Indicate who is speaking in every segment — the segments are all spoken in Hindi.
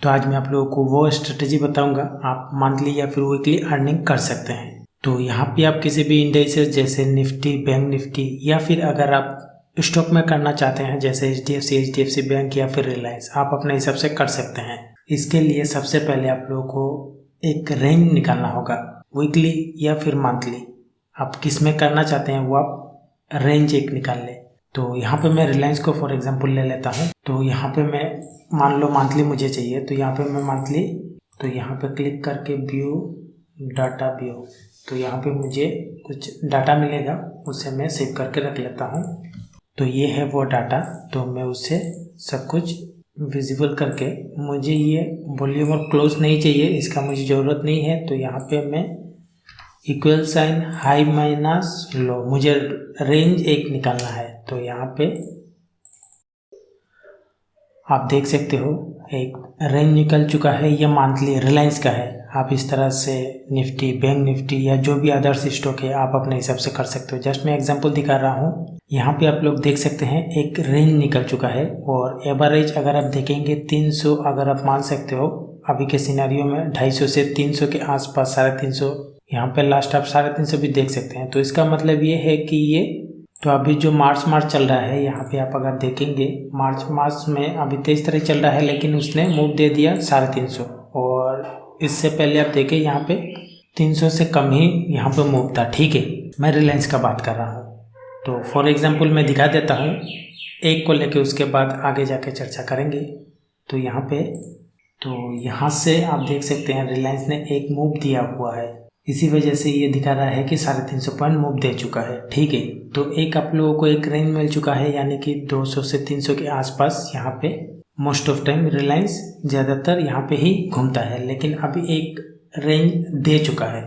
Speaker 1: तो आज मैं आप लोगों को वो स्ट्रेटजी बताऊंगा आप मंथली या फिर वीकली अर्निंग कर सकते हैं। तो यहाँ पे आप किसी भी इंडेक्सेस जैसे निफ्टी, बैंक निफ्टी या फिर अगर आप स्टॉक में करना चाहते हैं जैसे HDFC बैंक या फिर रिलायंस, आप अपने हिसाब से कर सकते हैं। इसके लिए सबसे पहले आप लोगों को एक रेंज निकालना होगा, वीकली या फिर मंथली, आप किस में करना चाहते हैं वो आप रेंज एक निकाल लें। तो यहाँ पे मैं रिलायंस को फॉर एग्जांपल ले लेता हूँ। तो यहाँ पे मैं मान लो मंथली मुझे चाहिए, तो यहाँ पे मैं मंथली, तो यहाँ पे क्लिक करके व्यू डाटा व्यू, तो यहाँ पे मुझे कुछ डाटा मिलेगा, उसे मैं सेव करके रख लेता हूँ। तो ये है वो डाटा, तो मैं उसे सब कुछ विजिबल करके, मुझे ये वॉल्यूम और क्लोज नहीं चाहिए, इसका मुझे ज़रूरत नहीं है। तो यहाँ पे मैं equal sign high minus low, मुझे रेंज एक निकालना है। तो यहाँ पे आप देख सकते हो एक रेंज निकल चुका है, ये मंथली रिलायंस का है। आप इस तरह से निफ्टी, बैंक निफ्टी या जो भी अदर्स स्टॉक है आप अपने हिसाब से कर सकते हो। जस्ट मैं एग्जांपल दिखा रहा हूँ। यहाँ पे आप लोग देख सकते हैं एक रेंज निकल चुका है और एवरेज अगर आप देखेंगे 300, अगर आप मान सकते हो अभी के सिनेरियो में 250 से 300 के आसपास, 350, यहाँ पे लास्ट आप 350 भी देख सकते हैं। तो इसका मतलब ये है कि ये, तो अभी जो मार्च चल रहा है, यहाँ पे आप अगर देखेंगे मार्च में अभी 23 तारीख चल रहा है, लेकिन उसने मूव दे दिया 350, और इससे पहले आप देखें यहाँ पे 300 से कम ही यहाँ पे मूव था। ठीक है, मैं रिलायंस का बात कर रहा हूँ। तो फॉर एग्जांपल मैं दिखा देता हूँ एक को लेके, उसके बाद आगे जाके चर्चा करेंगे। तो यहाँ पे, तो यहाँ से आप देख सकते हैं रिलायंस ने एक मूव दिया हुआ है, इसी वजह से ये दिखा रहा है कि 350 पॉइंट मूव दे चुका है। ठीक है, तो एक आप लोगों को एक रेंज मिल चुका है, यानी कि 200 से 300 के आसपास। यहाँ पे मोस्ट ऑफ टाइम रिलायंस ज़्यादातर यहाँ पे ही घूमता है, लेकिन अभी एक रेंज दे चुका है।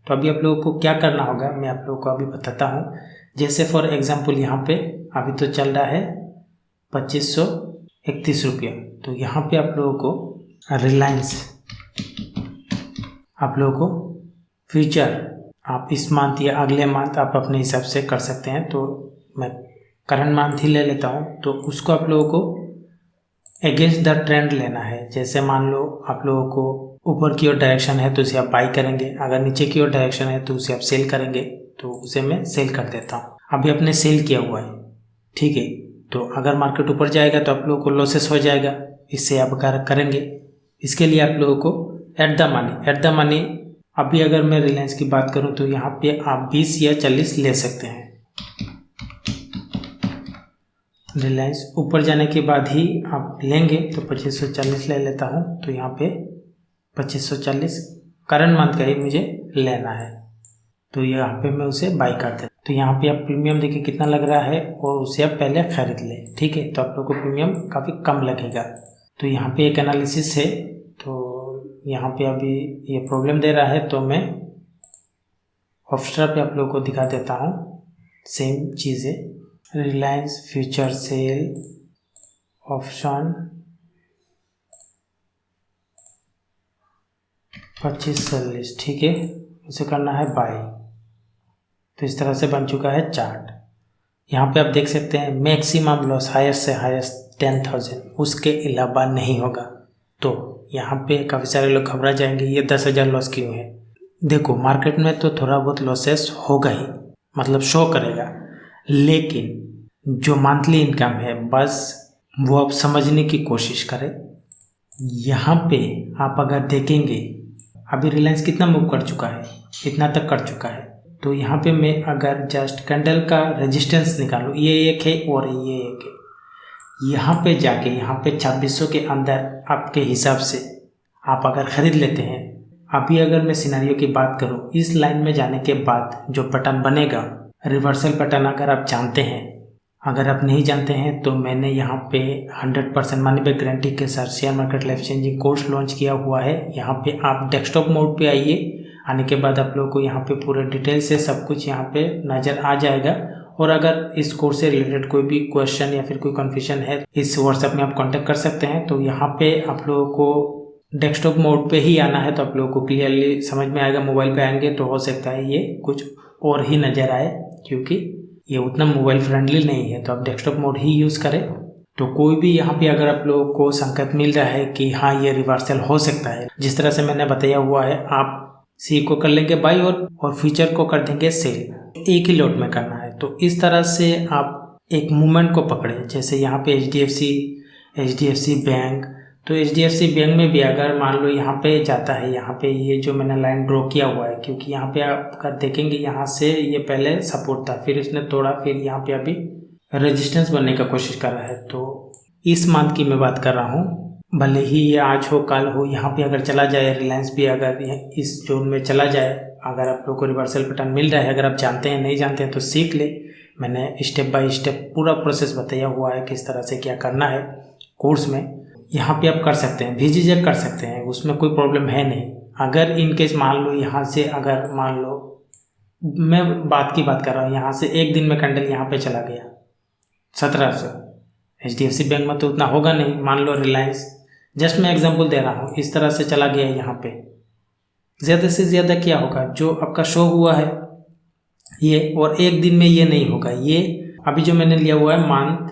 Speaker 1: तो अभी आप लोगों को क्या करना होगा मैं आप लोगों को अभी बताता हूँ। जैसे फॉर एग्जाम्पल यहाँ पे अभी तो चल रहा है 2531 रुपया। तो यहाँ पे आप लोगों को रिलायंस, आप लोगों को फ्यूचर आप इस मंथ या अगले मंथ आप अपने हिसाब से कर सकते हैं। तो मैं करंट मंथ ही ले लेता हूँ। तो उसको आप लोगों को अगेंस्ट द ट्रेंड लेना है। जैसे मान लो आप लोगों को ऊपर की ओर डायरेक्शन है तो उसे आप बाई करेंगे, अगर नीचे की ओर डायरेक्शन है तो उसे आप सेल करेंगे। तो उसे मैं सेल कर देता हूँ। अभी आपने सेल किया हुआ है, ठीक है। तो अगर मार्केट ऊपर जाएगा तो आप लोगों को लॉसेस हो जाएगा, इससे आप करेंगे। इसके लिए आप लोगों को एट द मनी, अभी अगर मैं रिलायंस की बात करूं तो यहाँ पे आप 20 या 40 ले सकते हैं। रिलायंस ऊपर जाने के बाद ही आप लेंगे, तो 2540 ले लेता हूँ। तो यहाँ पे 2540 करंट मंथ का ही मुझे लेना है, तो यहाँ पे मैं उसे बाई कर देता। तो यहाँ पे आप प्रीमियम देखिए कितना लग रहा है, और उसे आप पहले खरीद लें। ठीक है, तो आप लोग को प्रीमियम काफ़ी कम लगेगा। तो यहाँ पे एक एनालिसिस है, तो यहाँ पे अभी ये प्रॉब्लम दे रहा है, तो मैं ऑप्स्ट्रा पे आप लोगों को दिखा देता हूँ सेम चीज़ें। रिलायंस फ्यूचर सेल ऑप्शन 2540, ठीक है, उसे करना है बाई। तो इस तरह से बन चुका है चार्ट। यहाँ पे आप देख सकते हैं मैक्सिमम लॉस हाईएस्ट से हाईएस्ट 10,000, उसके अलावा नहीं होगा। तो यहाँ पे काफ़ी सारे लोग घबरा जाएंगे, ये 10,000 लॉस क्यों है। देखो मार्केट में तो थोड़ा बहुत लॉसेस होगा ही, मतलब शो करेगा, लेकिन जो मंथली इनकम है बस वो आप समझने की कोशिश करें। यहाँ पे आप अगर देखेंगे अभी रिलायंस कितना मूव कर चुका है, इतना तक कर चुका है। तो यहाँ पे मैं अगर जस्ट कैंडल का रेजिस्टेंस निकालूँ, ये एक है और ये एक है, यहाँ पे जाके यहाँ पे 2600 के अंदर आपके हिसाब से आप अगर ख़रीद लेते हैं। अभी अगर मैं सिनेरियो की बात करूँ, इस लाइन में जाने के बाद जो पैटर्न बनेगा, रिवर्सल पैटर्न, अगर आप जानते हैं, अगर आप नहीं जानते हैं तो मैंने यहाँ पे 100% मनी बैक गारंटी के साथ share market life changing course launch किया हुआ है। यहाँ पे आप डेस्कटॉप मोड पे आइए, आने के बाद आप लोगों को यहाँ पे पूरे डिटेल से सब कुछ यहाँ पे नज़र आ जाएगा। और अगर इस कोर्स से रिलेटेड कोई भी क्वेश्चन या फिर कोई कन्फ्यूजन है, इस व्हाट्सएप में आप कांटेक्ट कर सकते हैं। तो यहाँ पे आप लोगों को डेस्कटॉप मोड पे ही आना है, तो आप लोगों को क्लियरली समझ में आएगा। मोबाइल पे आएंगे तो हो सकता है ये कुछ और ही नज़र आए, क्योंकि ये उतना मोबाइल फ्रेंडली नहीं है। तो आप डेस्कटॉप मोड ही यूज़ करें। तो कोई भी यहाँ पे अगर आप लोगों को संकेत मिल रहा है कि हाँ ये रिवर्सल हो सकता है, जिस तरह से मैंने बताया हुआ है, आप सी को कर लेंगे बाई और फ्यूचर को कर देंगे सेल, एक ही लॉट में करना है। तो इस तरह से आप एक मूवमेंट को पकड़े। जैसे यहाँ पे एचडीएफसी बैंक, तो एचडीएफसी बैंक में भी अगर मान लो यहाँ पे जाता है, यहाँ पे ये जो मैंने लाइन ड्रॉ किया हुआ है, क्योंकि यहाँ पे आप अगर देखेंगे यहाँ से ये पहले सपोर्ट था, फिर इसने तोड़ा, फिर यहाँ पे अभी रेजिस्टेंस बनने का कोशिश कर रहा है। तो इस मंथ की मैं बात कर रहा हूँ, भले ही ये आज हो कल हो, यहाँ पे अगर चला जाए, रिलायंस भी अगर इस जोन में चला जाए, अगर आप लोग को रिवर्सल पैटर्न मिल रहा है, अगर आप जानते हैं नहीं जानते हैं तो सीख ले। मैंने स्टेप बाय स्टेप पूरा प्रोसेस बताया हुआ है किस तरह से क्या करना है कोर्स में। यहाँ पे आप कर सकते हैं, झिझक कर सकते हैं, उसमें कोई प्रॉब्लम है नहीं। अगर इनकेस मान लो यहाँ से, अगर मान लो मैं बात कर रहा हूँ, यहाँ से एक दिन में कैंडल यहाँ पे चला गया 1700, एचडीएफसी बैंक में तो उतना होगा नहीं, मान लो रिलायंस, जस्ट मैं एग्जांपल दे रहा हूँ, इस तरह से चला गया यहाँ पे, ज़्यादा से ज़्यादा क्या होगा, जो आपका शो हुआ है ये, और एक दिन में ये नहीं होगा। ये अभी जो मैंने लिया हुआ है मंथ,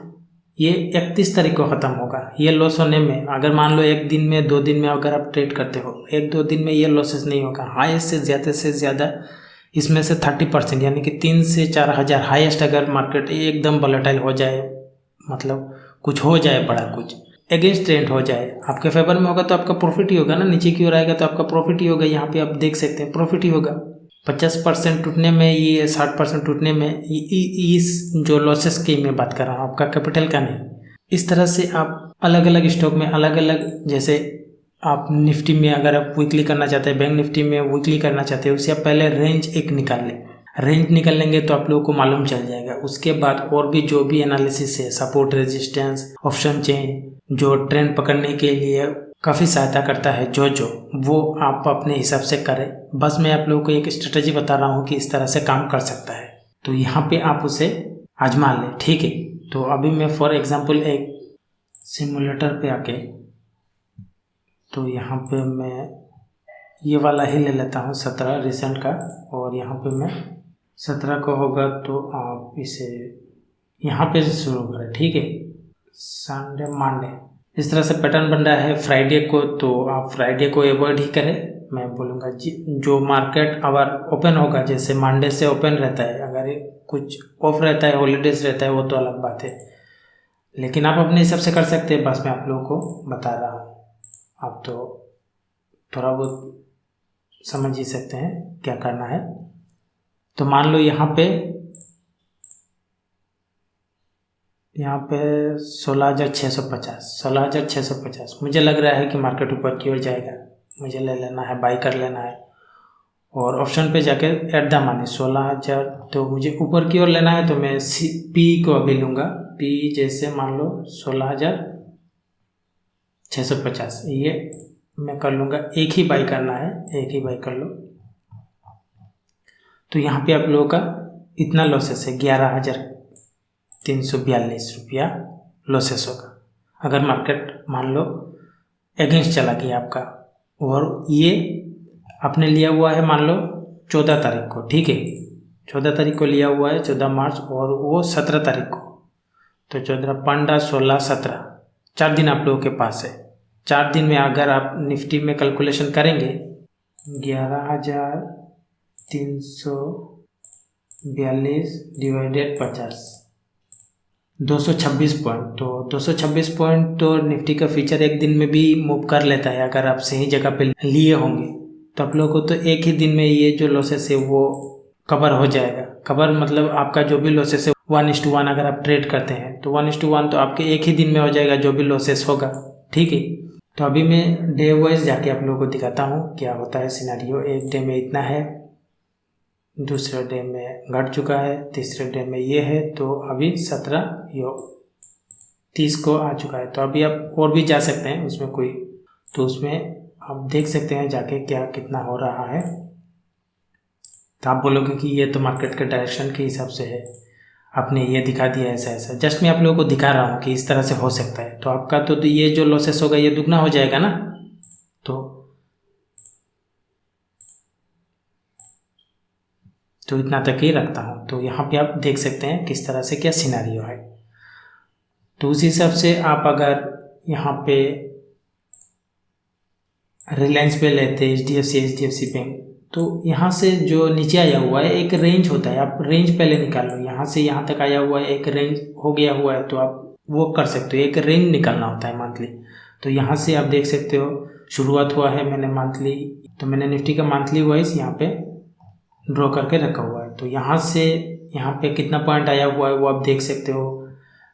Speaker 1: ये 31 तारीख को ख़त्म होगा। ये लॉस होने में, अगर मान लो एक दिन में, 2 दिन में अगर आप ट्रेड करते हो, 1-2 दिन में ये लॉसेस नहीं होगा। हाईएस्ट से ज़्यादा इसमें से 30%, यानी कि 3 से 4 हज़ार हाईएस्ट, अगर मार्केट एकदम वोलेटाइल हो जाए, मतलब कुछ हो जाए, बड़ा कुछ अगेंस्ट ट्रेंड हो जाए, आपके फेवर में होगा तो आपका प्रॉफिट ही होगा ना, नीचे की ओर आएगा तो आपका प्रॉफिट ही होगा। यहाँ पे आप देख सकते हैं प्रॉफिट ही होगा। 50% टूटने में, ये 60% टूटने में, इस जो लॉसेस की मैं बात कर रहा हूँ, आपका कैपिटल का नहीं। इस तरह से आप अलग अलग स्टॉक में अलग अलग, जैसे आप निफ्टी में अगर आप वीकली करना चाहते हैं, बैंक निफ्टी में वीकली करना चाहते हैं, उससे आप पहले रेंज एक निकाल लें। रेंज निकाल लेंगे तो आप लोगों को मालूम चल जाएगा। उसके बाद और भी जो भी एनालिसिस है, सपोर्ट, रेजिस्टेंस, ऑप्शन चेन, जो ट्रेंड पकड़ने के लिए काफ़ी सहायता करता है, जो वो आप अपने हिसाब से करें। बस मैं आप लोगों को एक स्ट्रेटजी बता रहा हूँ कि इस तरह से काम कर सकता है, तो यहाँ पे आप उसे आजमा लें, ठीक है। तो अभी मैं फॉर एग्जांपल एक सिमुलेटर पे आके, तो यहाँ पे मैं ये वाला ही ले लेता हूँ 17 रिसेंट का, और यहाँ पे मैं 17 को होगा तो आप इसे यहाँ पे से शुरू करें, ठीक है। संडे, मंडे, इस तरह से पैटर्न बन रहा है। फ्राइडे को तो आप फ्राइडे को अवॉइड ही करें। मैं बोलूँगा जो मार्केट अगर ओपन होगा, जैसे मंडे से ओपन रहता है, अगर कुछ ऑफ रहता है, हॉलीडेज रहता है, वो तो अलग बात है, लेकिन आप अपने हिसाब से कर सकते हैं। बस मैं आप लोगों को बता रहा हूँ, आप तो थोड़ा बहुत समझ ही सकते हैं क्या करना है। तो मान लो यहाँ पे 16,650 मुझे लग रहा है कि मार्केट ऊपर की ओर जाएगा, मुझे ले लेना है, बाई कर लेना है। और ऑप्शन पे जाके एट द मनी 16,000, तो मुझे ऊपर की ओर लेना है, तो मैं पी को अभी लूँगा। पी जैसे मान लो 16,650, ये मैं कर लूँगा। एक ही बाई करना है, एक ही बाई कर लो। तो यहाँ पे आप लोगों का इतना लॉसेस है, 11,342 रुपया लॉसेस होगा अगर मार्केट मान लो अगेंस्ट चला गया आपका। और ये आपने लिया हुआ है मान लो 14 तारीख को, ठीक है, 14 तारीख को लिया हुआ है, 14 मार्च, और वो 17 तारीख को, तो 14, 15, 16, 17, 4 दिन आप लोगों के पास है। 4 दिन में अगर आप निफ्टी में कैलकुलेशन करेंगे, 11,342 डिवाइडेड 50, 226 पॉइंट। तो 226 पॉइंट तो निफ्टी का फीचर एक दिन में भी मूव कर लेता है। अगर आप सही जगह पे लिए होंगे तो आप लोगों को तो एक ही दिन में ये जो लॉसेस है वो कवर हो जाएगा। कवर मतलब आपका जो भी लॉसेस है 1:1, अगर आप ट्रेड करते हैं तो 1:1 तो आपके एक ही दिन में हो जाएगा जो भी लॉसेस होगा, ठीक है। तो अभी मैं डे वाइज जाके आप लोगों को दिखाता हूँ क्या होता है सिनेरियो। एक डे में इतना है, दूसरे डे में घट चुका है, तीसरे डे में ये है, तो अभी 17-30 को आ चुका है। तो अभी आप और भी जा सकते हैं उसमें कोई, तो उसमें आप देख सकते हैं जाके क्या कितना हो रहा है। तो आप बोलोगे कि ये तो मार्केट के डायरेक्शन के हिसाब से है, आपने ये दिखा दिया ऐसा ऐसा। जस्ट मैं आप लोगों को दिखा रहा हूँ कि इस तरह से हो सकता है। तो आपका तो ये जो लॉसेस होगा ये दुगना हो जाएगा ना। तो इतना तक ही रखता हूँ। तो यहाँ पे आप देख सकते हैं किस तरह से क्या सिनेरियो है। तो उस हिसाब से आप अगर यहाँ पे रिलायंस पे लेते HDFC बैंक, तो यहाँ से जो नीचे आया हुआ है एक रेंज होता है, आप रेंज पहले निकाल लो। यहाँ से यहाँ तक आया हुआ है एक रेंज हो गया हुआ है, तो आप वो कर सकते हो, एक रेंज निकालना होता है मंथली। तो यहाँ से आप देख सकते हो शुरुआत हुआ है मैंने मंथली, तो मैंने निफ्टी का मंथली वाइज यहाँ पे ड्रॉ करके रखा हुआ है। तो यहाँ से यहाँ पे कितना पॉइंट आया हुआ है वो आप देख सकते हो।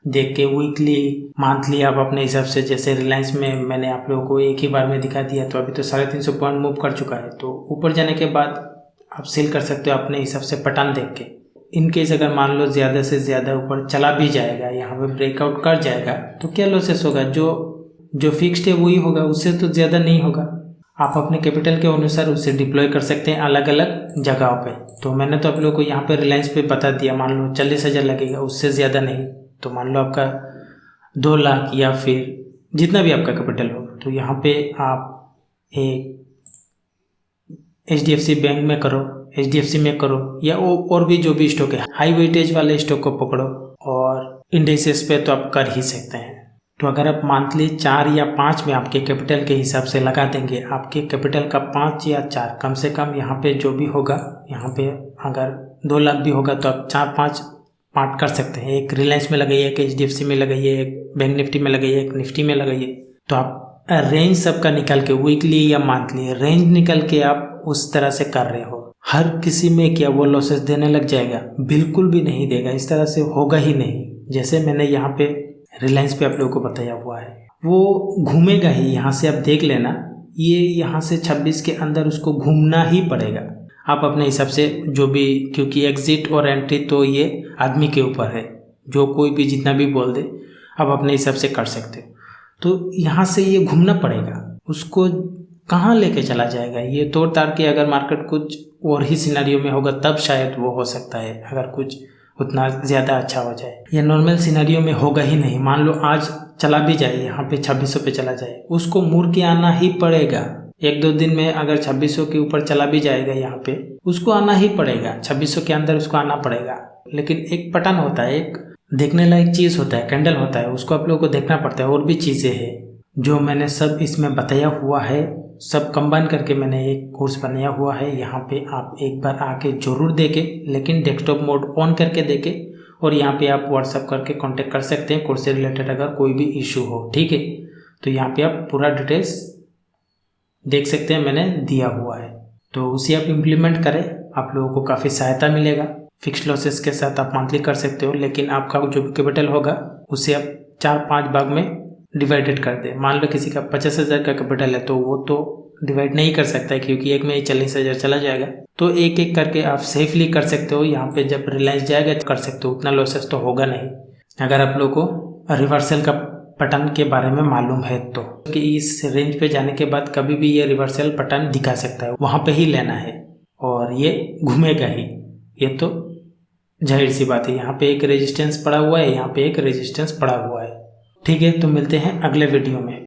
Speaker 1: देख के वीकली मंथली आप अपने हिसाब से, जैसे रिलायंस में मैंने आप लोगों को एक ही बार में दिखा दिया, तो अभी तो 350 पॉइंट मूव कर चुका है। तो ऊपर जाने के बाद आप सेल कर सकते हो अपने हिसाब से पैटर्न देख के। इन केस अगर मान लो ज़्यादा से ज़्यादा ऊपर चला भी जाएगा, यहाँ पे ब्रेकआउट कर जाएगा, तो क्या लॉसेस होगा? जो फिक्स्ड है वही होगा, उससे तो ज़्यादा नहीं होगा। आप अपने कैपिटल के अनुसार उसे डिप्लॉय कर सकते हैं अलग अलग जगहों पे। तो मैंने तो आप लोगों को यहाँ पे रिलायंस पे बता दिया, मान लो 40,000 लगेगा, उससे ज़्यादा नहीं। तो मान लो आपका 2 लाख या फिर जितना भी आपका कैपिटल हो, तो यहाँ पे आप एक HDFC बैंक में करो, HDFC में करो, या और भी जो भी स्टॉक है हाई वेटेज वाले स्टॉक को पकड़ो, और इंडेक्सेस पे तो आप कर ही सकते हैं। तो अगर आप मंथली 4 या 5 में आपके कैपिटल के हिसाब से लगा देंगे, आपके कैपिटल का 5 या 4 कम से कम यहाँ पे जो भी होगा, यहाँ पे अगर 2 लाख भी होगा तो आप 4-5 पार्ट कर सकते हैं। एक रिलायंस में लगाइए, एक HDFC में लगाइए, एक बैंक निफ्टी में लगाइए, एक निफ्टी में लगाइए। तो आप रेंज सबका निकाल के वीकली या मंथली रेंज निकाल के आप उस तरह से कर रहे हो। हर किसी में क्या वो लॉसेस देने लग जाएगा? बिल्कुल भी नहीं देगा, इस तरह से होगा ही नहीं। जैसे मैंने यहाँ पे रिलायंस पे आप लोगों को बताया हुआ है, वो घूमेगा ही। यहाँ से आप देख लेना, ये यहाँ से 26 के अंदर उसको घूमना ही पड़ेगा। आप अपने हिसाब से जो भी, क्योंकि एग्जिट और एंट्री तो ये आदमी के ऊपर है, जो कोई भी जितना भी बोल दे आप अपने हिसाब से कर सकते हो। तो यहाँ से ये घूमना पड़ेगा, उसको कहाँ लेके चला जाएगा ये तोड़ ताड़ के। अगर मार्केट कुछ और ही सिनेरियो में होगा तब शायद वो हो सकता है, अगर कुछ उतना ज़्यादा अच्छा हो जाए। ये नॉर्मल सिनेरियो में होगा ही नहीं। मान लो आज चला भी जाए, यहाँ पे 2600 पे चला जाए, उसको मुड़ के आना ही पड़ेगा। 1-2 दिन में अगर 2600 के ऊपर चला भी जाएगा, यहाँ पे उसको आना ही पड़ेगा, 2600 के अंदर उसको आना पड़ेगा। लेकिन एक पैटर्न होता है, एक देखने लायक चीज़ होता है, कैंडल होता है, उसको आप लोगों को देखना पड़ता है। और भी चीज़ें हैं जो मैंने सब इसमें बताया हुआ है, सब कंबाइन करके मैंने एक कोर्स बनाया हुआ है। यहाँ पे आप एक बार आके ज़रूर देखें, लेकिन डेस्कटॉप मोड ऑन करके देखें। और यहाँ पे आप व्हाट्सअप करके कांटेक्ट कर सकते हैं कोर्स से रिलेटेड अगर कोई भी इशू हो, ठीक है। तो यहाँ पे आप पूरा डिटेल्स देख सकते हैं, मैंने दिया हुआ है। तो उसे आप इम्प्लीमेंट करें, आप लोगों को काफ़ी सहायता मिलेगा। फिक्स लॉसेस के साथ आप मंथली कर सकते हो, लेकिन आपका जो भी कैपिटल होगा उसे आप 4-5 भाग में डिवाइडेड कर दे। मान लो किसी का 50,000 का कैपिटल है, तो वो तो डिवाइड नहीं कर सकता है, क्योंकि एक में ही 40,000 चला जाएगा। तो एक एक करके आप सेफली कर सकते हो। यहाँ पे जब रिलायंस जाएगा कर सकते हो, उतना लॉसेस तो होगा नहीं। अगर आप लोगों को रिवर्सल का पैटर्न के बारे में मालूम है तो, कि इस रेंज पे जाने के बाद कभी भी ये रिवर्सल पैटर्न दिखा सकता है, वहाँ पे ही लेना है और ये घूमेगा ही। ये तो जाहिर सी बात है। यहाँ पे एक रेजिस्टेंस पड़ा हुआ है, यहाँ पे एक रेजिस्टेंस पड़ा हुआ है, ठीक है। तो मिलते हैं अगले वीडियो में।